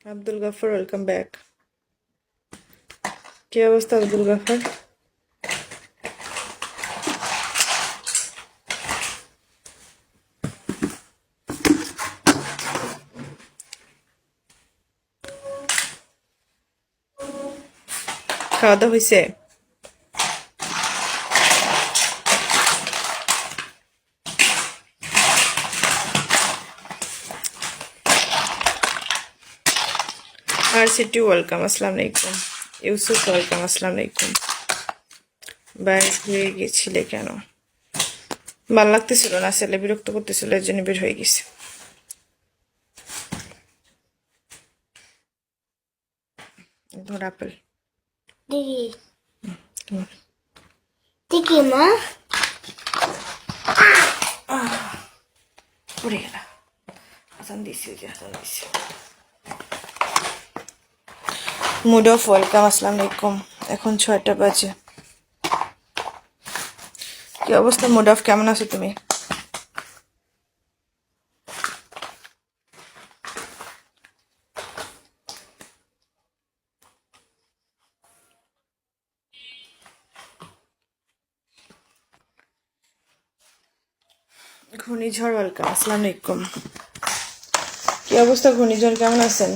Abdul Gafur welcome back. কি অবস্থা আব্দুল গাফর? খাওয়া দাওয়া হয়েছে? আর সিটি ওয়েলকাম, আসসালামু আলাইকুম। ইউসুফ ওয়েলকাম, আসসালামু আলাইকুম। বাইরে হয়ে গেছিলে কেন? ভাল লাগতেছিল না, ছেলে বিরক্ত করতেছিল, এর জন্য বের হয়ে গেছে। ধর আপেল দেখি দেখি মা পড়ে গেল। আসান দিছি, ওই যে আসান দিছি। মুড অফ ওয়েলকাম, আসসালামু আলাইকুম। এখন 6টা বাজে। কি অবস্থা মুড অফ, কেমন আছো তুমি? ঘূর্ণিঝড় ওয়েলকাম, আসসালামু আলাইকুম। কি অবস্থা ঘূর্ণিঝড়, কেমন আছেন?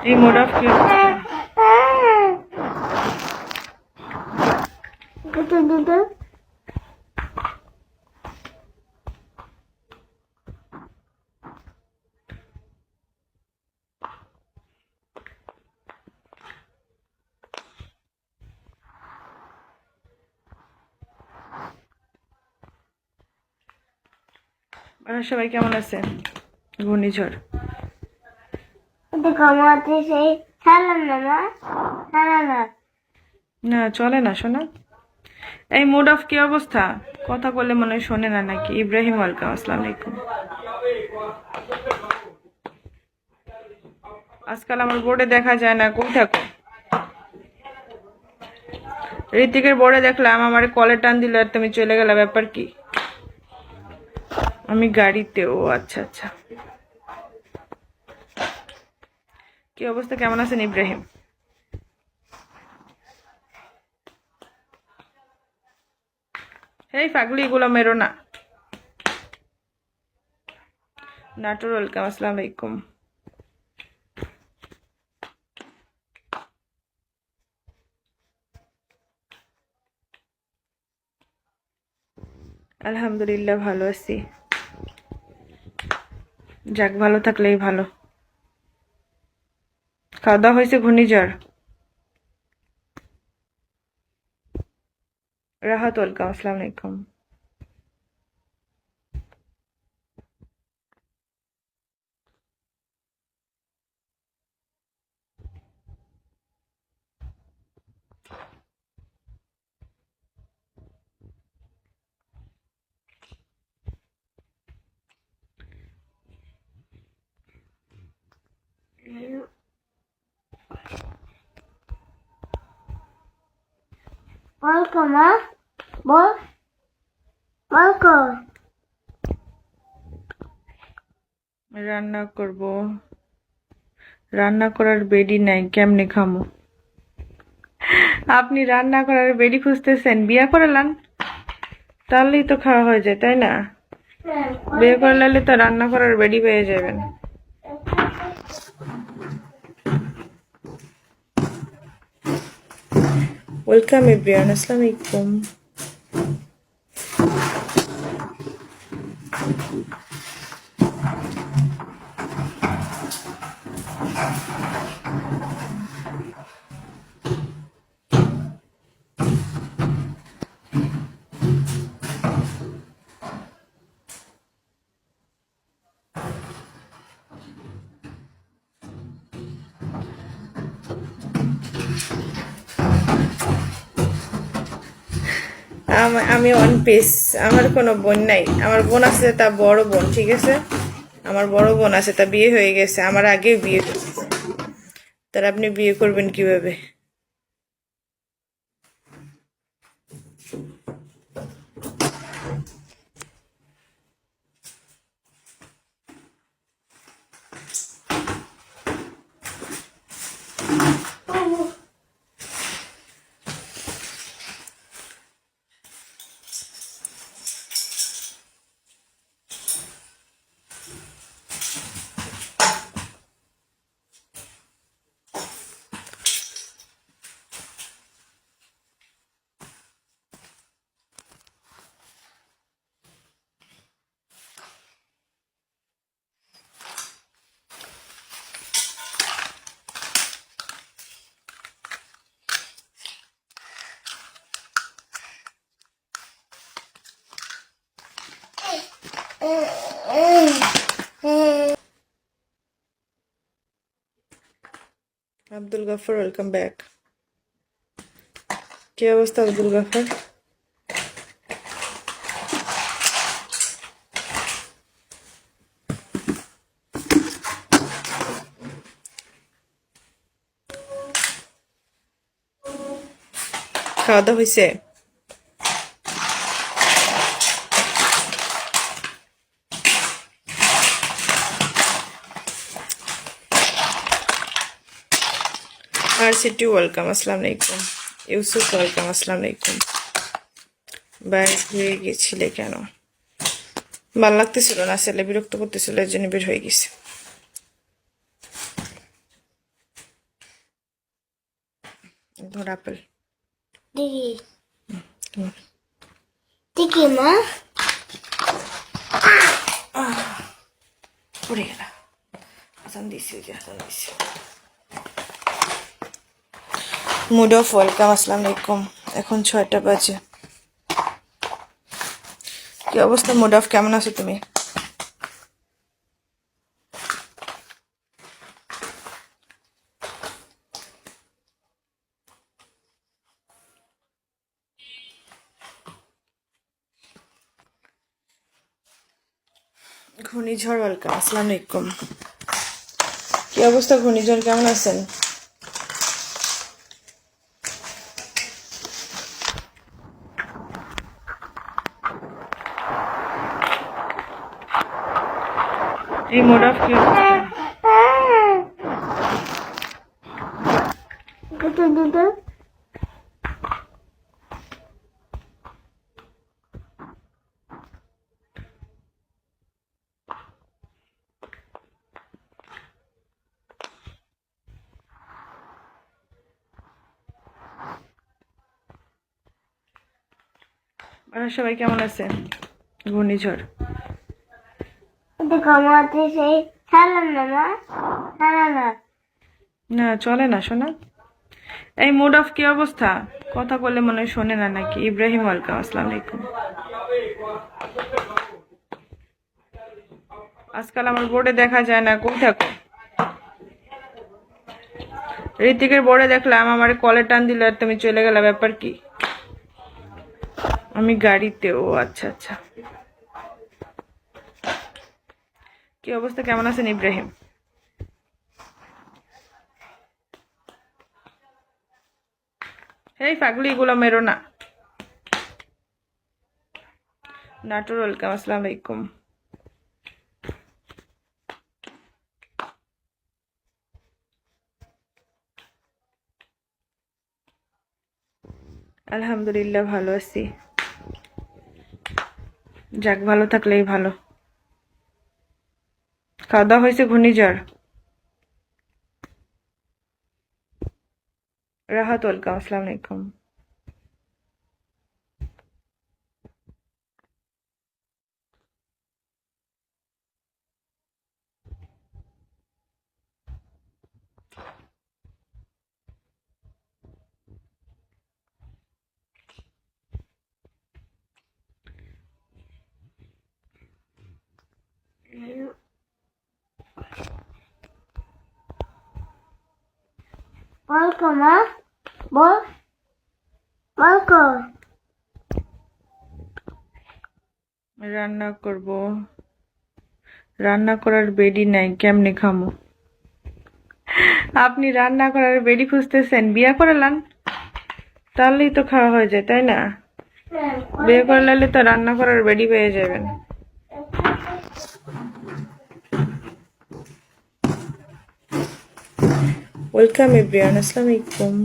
এই মুড অফ কি অবস্থা? সবাই কেমন আছে? ঘূর্ণিঝড় দেখো আমাদের সেই সালাম না মা সালাম না চলে না শোনা। এই মুড অফ কি অবস্থা? কথা বললে মনে হয় শোনে না নাকি? ইব্রাহিম ওয়েলকাম, আসসালামু আলাইকুম। আজকাল আমার বোর্ডে দেখা যায় না, কই থাকো? ঋতিকের বোর্ডে দেখলাম, আমার কলে টান দিল আর তুমি চলে গেলে, ব্যাপার কি? আমি গাড়িতে। ও আচ্ছা আচ্ছা। কি অবস্থা, কেমন আছেন ইব্রাহিম? এই পাগলি, এগুলো মেরো না। নাটোর ওয়েলকাম, আসসালামু আলাইকুম। আলহামদুলিল্লাহ ভালো আছি। যাক, ভালো থাকলেই ভালো। খাওয়া দাওয়া হয়েছে? ঘূর্ণিঝড় রাহাত ওয়েলকাম, আসসালামু আলাইকুম। বলকো মা বল বলকো রান্না করব, রান্না করার বেডি নাই, কেমনে খামো? আপনি রান্না করার বেডি খুঁজতেছেন? বিয়া করলাম তাহলেই তো খাওয়া হয়ে যায়, তাই না? বিয়ে করলে তো রান্না করার বেডি পেয়ে যাবেন। ওয়েলকাম এভরিওয়ান, আসসালামু আলাইকুম। আমি ওয়ান পিস। আমার কোনো বোন নাই। আমার বোন আছে, তা বড় বোন, ঠিক আছে? আমার বড় বোন আছে, তা বিয়ে হয়ে গেছে, আমার আগেই বিয়ে হয়েছে। তার আপনি বিয়ে করবেন কিভাবে? Abdul Gafur welcome back. কি অবস্থা আব্দুল গাফর? খাওয়া দাওয়া হয়েছে? RCT ওয়েলকাম, আসসালামু আলাইকুম। ইউসুফ ওয়েলকাম, আসসালামু আলাইকুম। বাইরে হয়ে গেছিলে কেন? ভাল লাগতেছিল না, ছেলে বিরক্ত করতেছিল, এর জন্য বের হয়ে গেছে। ধর আপেল দেখি দেখি মা পড়ে গেল। আসান দিছি, ওই যে আসান দিছি। মুড অফ ওয়েলকাম, আসসালামু আলাইকুম। এখন 6টা বাজে। কি অবস্থা মুড অফ, কেমন আছো তুমি? ঘূর্ণিঝড় ওয়েলকাম, আসসালামু আলাইকুম। কি অবস্থা ঘূর্ণিঝড়, কেমন আছেন? এই মুড অফ কি অবস্থা? দুটো দুটো সবাই কেমন আছে? ঘূর্ণিঝড় দেখো আমাদের সেই খেলাম না মা, খেলা না না চলে না শোনা। এই মুড অফ কি অবস্থা? কথা বললে মনে হয় শোনে না নাকি? ইব্রাহিম ওয়েলকাম, আসসালামু আলাইকুম। আজকাল আমার বোর্ডে দেখা যায় না, কই থাকো? ঋতিকের বোর্ডে দেখলাম, আমার কলে টান দিল আর তুমি চলে গেলে, ব্যাপার কি? আমি গাড়িতে। ও আচ্ছা আচ্ছা। কি অবস্থা, কেমন আছেন ইব্রাহিম? এই পাগলি, এগুলো মেরো না। নাটুর ওয়েলকাম, আসসালামু আলাইকুম। আলহামদুলিল্লাহ ভালো আছি। যাক, ভালো থাকলেই ভালো। খাওয়া দাওয়া হয়েছে? ঘূর্ণিঝড় রাহাত ওয়েলকাম, আসসালামু আলাইকুম। বলকো মা, বল বলকো রান্না করব, রান্না করার বেডি নাই, কেমনে খামো? আপনি রান্না করার বেডি খুঁজতেছেন? বিয়া করালান, তাহলেই তো খাওয়া হয়ে যায়, তাই না? বিয়ে করলে তো রান্না করার বেডি পেয়ে যাবেন। ওয়েলকাম এভরিওয়ান, আসসালামু আলাইকুম।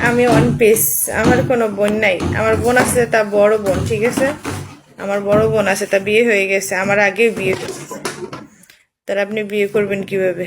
আমি ওয়ান পিস, আমার কোনো বোন নাই। আমার বোন আছে, তা বড় বোন, ঠিক আছে? আমার বড় বোন আছে, তা বিয়ে হয়ে গেছে, আমার আগেই বিয়ে হয়েছে। তার আপনি বিয়ে করবেন কিভাবে?